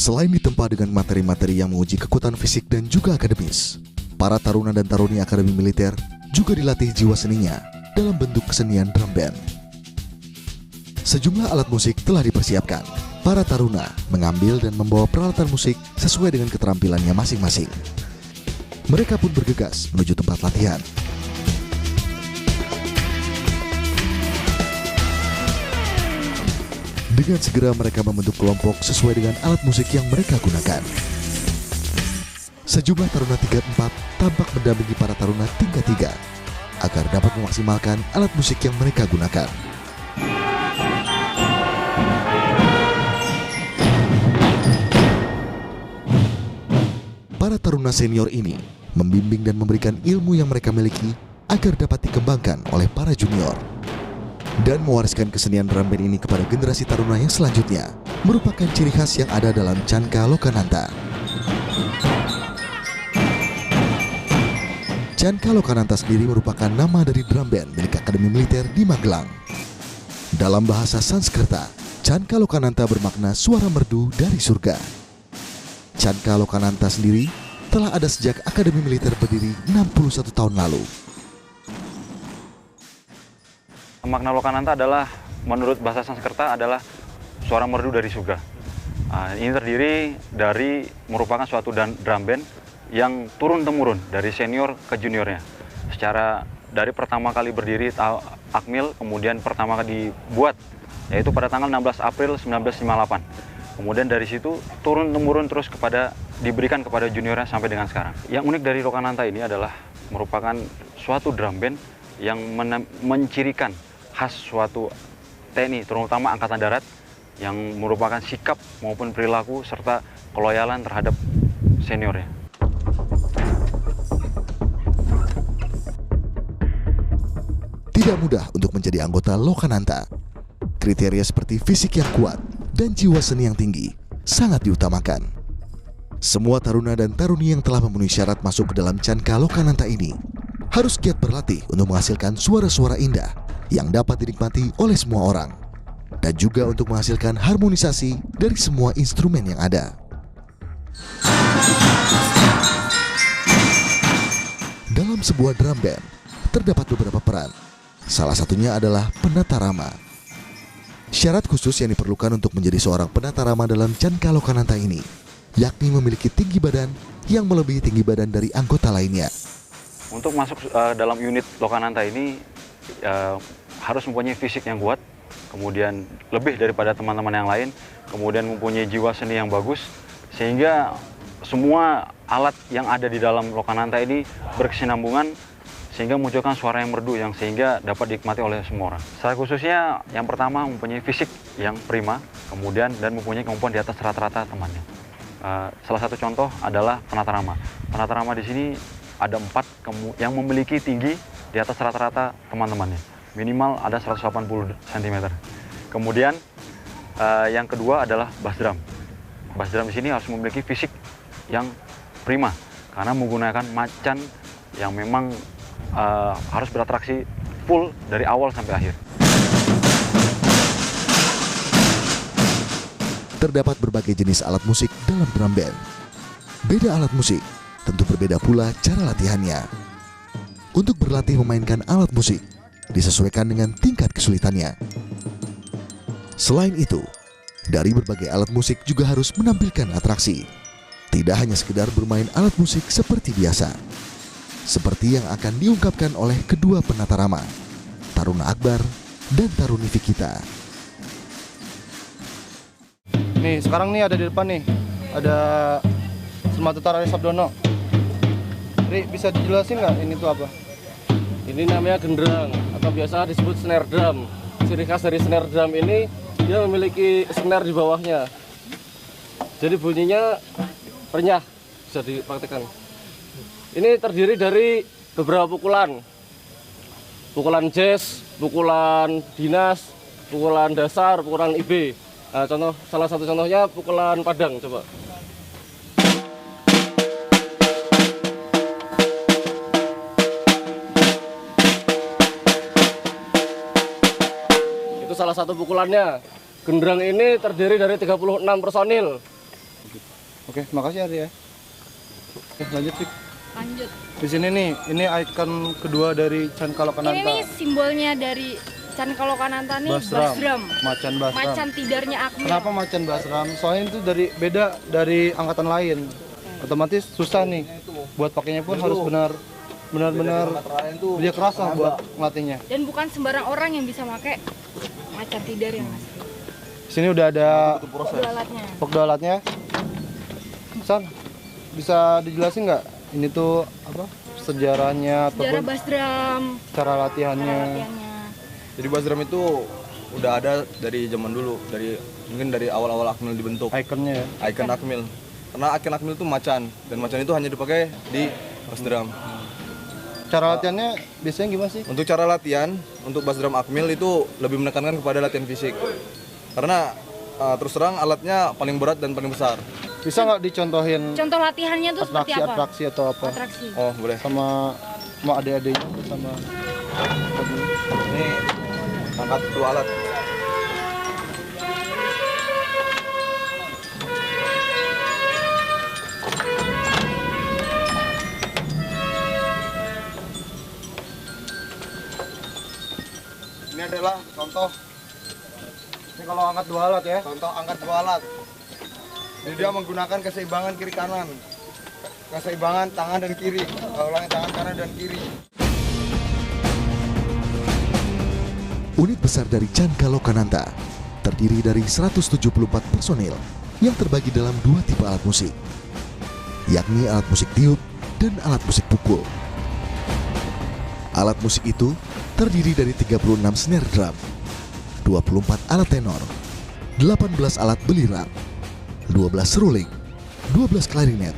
Selain ditempa dengan materi-materi yang menguji kekuatan fisik dan juga akademis, para taruna dan taruni Akademi Militer juga dilatih jiwa seninya dalam bentuk kesenian drum band. Sejumlah alat musik telah dipersiapkan. Para taruna mengambil dan membawa peralatan musik sesuai dengan keterampilannya masing-masing. Mereka pun bergegas menuju tempat latihan. Dengan segera mereka membentuk kelompok sesuai dengan alat musik yang mereka gunakan. Sejumlah taruna tingkat 4 tampak mendampingi para taruna tingkat 3 agar dapat memaksimalkan alat musik yang mereka gunakan. Para taruna senior ini membimbing dan memberikan ilmu yang mereka miliki agar dapat dikembangkan oleh para junior. Dan mewariskan kesenian drum band ini kepada generasi taruna yang selanjutnya merupakan ciri khas yang ada dalam Canka Lokananta. Canka Lokananta sendiri merupakan nama dari drum band milik Akademi Militer di Magelang. Dalam bahasa Sanskerta, Canka Lokananta bermakna suara merdu dari surga. Canka Lokananta sendiri telah ada sejak Akademi Militer berdiri 61 tahun lalu. Makna Lokananta adalah, menurut bahasa Sanskerta, adalah suara merdu dari surga. Ini terdiri dari merupakan suatu drum band yang turun-temurun dari senior ke juniornya. Secara dari pertama kali berdiri Akmil, kemudian pertama kali dibuat, yaitu pada tanggal 16 April 1958. Kemudian dari situ turun-temurun terus diberikan kepada juniornya sampai dengan sekarang. Yang unik dari Lokananta ini adalah merupakan suatu drum band yang mencirikan khas suatu TNI, terutama Angkatan Darat, yang merupakan sikap maupun perilaku serta keloyalan terhadap seniornya. Tidak mudah untuk menjadi anggota Lokananta. Kriteria seperti fisik yang kuat dan jiwa seni yang tinggi sangat diutamakan. Semua taruna dan taruni yang telah memenuhi syarat masuk ke dalam Canka Lokananta ini harus giat berlatih untuk menghasilkan suara-suara indah yang dapat dinikmati oleh semua orang, dan juga untuk menghasilkan harmonisasi dari semua instrumen yang ada. Dalam sebuah drum band, terdapat beberapa peran. Salah satunya adalah penata rama. Syarat khusus yang diperlukan untuk menjadi seorang penata rama dalam Canka Lokananta ini, yakni memiliki tinggi badan yang melebihi tinggi badan dari anggota lainnya. Untuk masuk dalam unit Lokananta ini harus mempunyai fisik yang kuat, kemudian lebih daripada teman-teman yang lain, kemudian mempunyai jiwa seni yang bagus, sehingga semua alat yang ada di dalam Lokananta ini berkesinambungan, sehingga munculkan suara yang merdu yang sehingga dapat dinikmati oleh semua orang. Secara khususnya yang pertama mempunyai fisik yang prima, kemudian dan mempunyai kemampuan di atas rata-rata temannya. Salah satu contoh adalah penata rama. Penata rama di sini ada 4 yang memiliki tinggi di atas rata-rata teman-temannya. Minimal ada 180 cm. Kemudian yang kedua adalah bass drum. Bass drum di sini harus memiliki fisik yang prima karena menggunakan macan yang memang harus beratraksi full dari awal sampai akhir. Terdapat berbagai jenis alat musik dalam drum band. Beda alat musik, tentu berbeda pula cara latihannya. Untuk berlatih memainkan alat musik, disesuaikan dengan tingkat kesulitannya. Selain itu, dari berbagai alat musik juga harus menampilkan atraksi. Tidak hanya sekedar bermain alat musik seperti biasa. Seperti yang akan diungkapkan oleh kedua penata rama, Taruna Akbar dan Taruni Fikita. Nih, sekarang nih ada di depan nih, ada Sematutar Ali Sabdono. Ri, bisa dijelasin nggak ini tuh apa? Ini namanya genderang atau biasa disebut snare drum. Ciri khas dari snare drum ini dia memiliki snare di bawahnya. Jadi bunyinya renyah, bisa dipraktikkan. Ini terdiri dari beberapa pukulan. Pukulan jazz, pukulan dinas, pukulan dasar, pukulan IB. Nah, salah satu contohnya pukulan Padang, coba. Itu salah satu pukulannya. Genderang ini terdiri dari 36 personil. Oke, makasih Ari ya. Oke, lanjut Fik. Lanjut. Di sini nih, ini ikon kedua dari Chan Kalokananta. Ini nih simbolnya dari Chan Kalokananta nih, Basdram. Macan Basdram. Macan tidarnya Akmil. Kenapa macan Basdram? Soalnya itu beda dari angkatan lain. Otomatis susah nih. Buat pakainya pun harus benar-benar dia keras lah buat ngelatihnya. Dan bukan sembarang orang yang bisa pakai macan tidar yang Mas. Di sini udah ada Alatnya. pokda alatnya. San, bisa dijelasin nggak? Ini tuh apa? Sejarahnya Sejarah ataupun Basdram. cara latihannya. Jadi Basdram itu udah ada dari zaman dulu, mungkin dari awal-awal Akmil dibentuk. Ikonnya ya. Ikon Akmil. Karena ikon Akmil itu macan, dan macan itu hanya dipakai di Basdram. Cara latihannya biasanya gimana sih? Untuk cara latihan, untuk Basdram Akmil itu lebih menekankan kepada latihan fisik. Karena terus terang alatnya paling berat dan paling besar. Bisa nggak dicontohin Contoh latihannya tuh seperti apa? atraksi atau apa? Atraksi. Oh, boleh. Sama adik-adiknya sama Ini angkat dua alat. ini adalah contoh. Ini kalau angkat dua alat ya. Contoh angkat dua alat. Jadi dia menggunakan keseimbangan kiri kanan. Keseimbangan tangan dan kiri. Ulangi, tangan kanan dan kiri. Unit besar dari Chan Kalokananta terdiri dari 174 personil yang terbagi dalam dua tipe alat musik, yakni alat musik tiup dan alat musik pukul. Alat musik itu terdiri dari 36 snare drum, 24 alat tenor, 18 alat belirak, 12 seruling, 12 klarinet,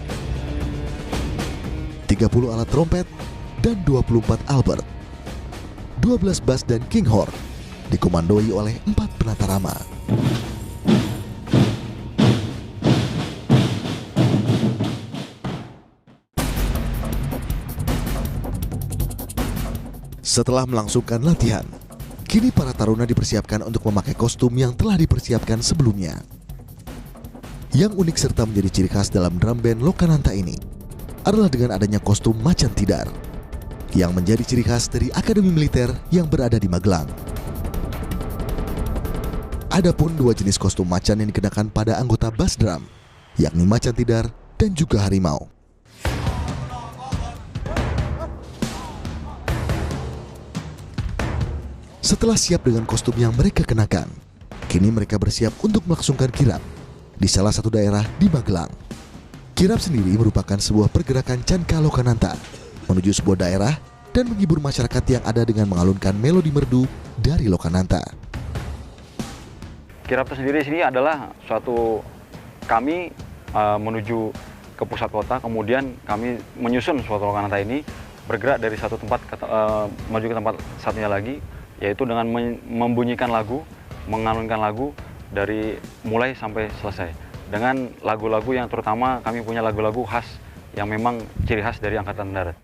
30 alat trompet, dan 24 albert. 12 bass dan king horn dikomandoi oleh 4 penata rama. Setelah melangsungkan latihan, kini para taruna dipersiapkan untuk memakai kostum yang telah dipersiapkan sebelumnya. Yang unik serta menjadi ciri khas dalam drum band Lokananta ini adalah dengan adanya kostum macan tidar yang menjadi ciri khas dari Akademi Militer yang berada di Magelang. Adapun dua jenis kostum macan yang dikenakan pada anggota bass drum, yakni macan tidar dan juga harimau. Setelah siap dengan kostum yang mereka kenakan, kini mereka bersiap untuk melangsungkan kirap di salah satu daerah di Magelang. Kirap sendiri merupakan sebuah pergerakan Chan Kalokananta menuju sebuah daerah dan menghibur masyarakat yang ada dengan mengalunkan melodi merdu dari Lokananta. Kirap itu sendiri sini adalah suatu kami menuju ke pusat kota, kemudian kami menyusun suatu Lokananta ini bergerak dari satu tempat menuju ke tempat satunya lagi, yaitu dengan membunyikan lagu, mengalunkan lagu dari mulai sampai selesai. Dengan lagu-lagu yang terutama kami punya lagu-lagu khas yang memang ciri khas dari Angkatan Darat.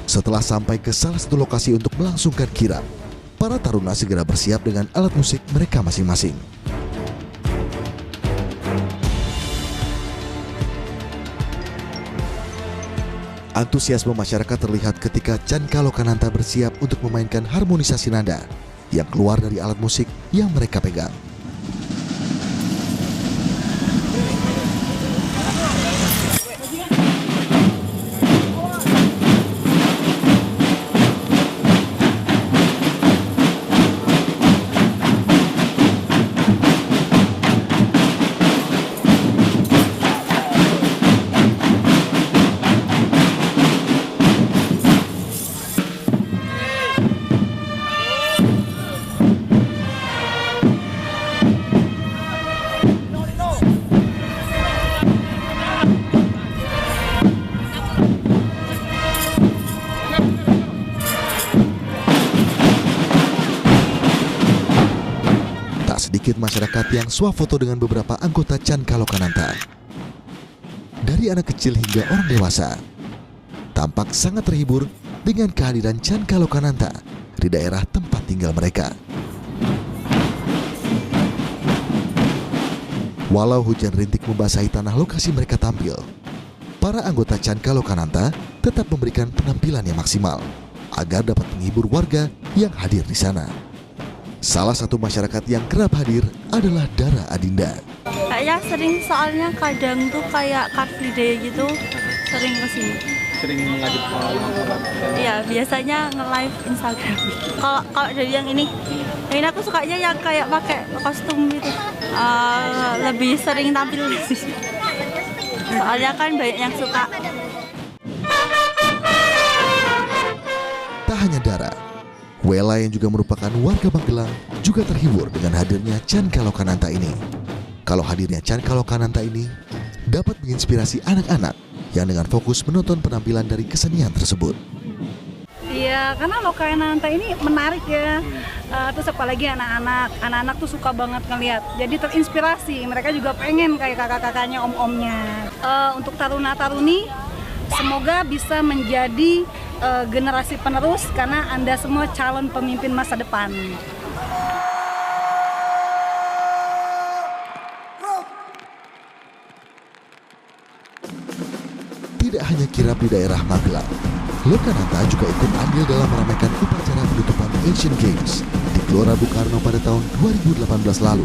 Setelah sampai ke salah satu lokasi untuk melangsungkan kirap, para taruna segera bersiap dengan alat musik mereka masing-masing. Antusiasme masyarakat terlihat ketika Chan Kalokananta bersiap untuk memainkan harmonisasi nada yang keluar dari alat musik yang mereka pegang. Sedikit masyarakat yang swafoto dengan beberapa anggota Chan Kalokananta. Dari anak kecil hingga orang dewasa, tampak sangat terhibur dengan kehadiran Chan Kalokananta di daerah tempat tinggal mereka. Walau hujan rintik membasahi tanah lokasi mereka tampil, para anggota Canka Lokananta tetap memberikan penampilan yang maksimal agar dapat menghibur warga yang hadir di sana. Salah satu masyarakat yang kerap hadir adalah Dara Adinda. Kayaknya sering, soalnya kadang tuh kayak Car Free Day gitu, sering kesini. Sering ngajak Iya, biasanya nge-live Instagram. Kalau dari yang ini aku sukanya yang kayak pakai kostum gitu. Lebih sering tampil di sini. Soalnya kan banyak yang suka. Tak hanya Dara, Wela yang juga merupakan warga Magelang juga terhibur dengan hadirnya Canka Lokananta ini. Kalau hadirnya Canka Lokananta ini dapat menginspirasi anak-anak yang dengan fokus menonton penampilan dari kesenian tersebut. Iya, karena Lokananta ini menarik ya. Terus apalagi anak-anak tuh suka banget ngeliat. Jadi terinspirasi, mereka juga pengen kayak kakak-kakaknya, om-omnya. Untuk taruna-taruni, semoga bisa menjadi generasi penerus karena Anda semua calon pemimpin masa depan. Tidak hanya kirap di daerah Magelang, Lokananta juga ikut andil dalam meramaikan upacara penutupan Asian Games di Gelora Bung Karno pada tahun 2018 lalu,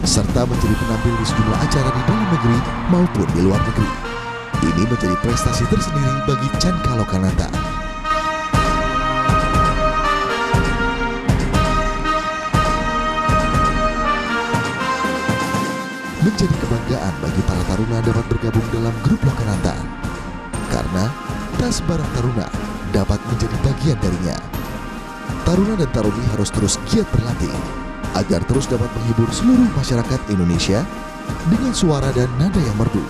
serta menjadi penampil di sejumlah acara di dalam negeri maupun di luar negeri. Ini menjadi prestasi tersendiri bagi Canka Lokananta. Menjadi kebanggaan bagi para taruna dapat bergabung dalam grup Lokananta, karena tak sembarang taruna dapat menjadi bagian darinya. Taruna dan taruni harus terus giat berlatih agar terus dapat menghibur seluruh masyarakat Indonesia dengan suara dan nada yang merdu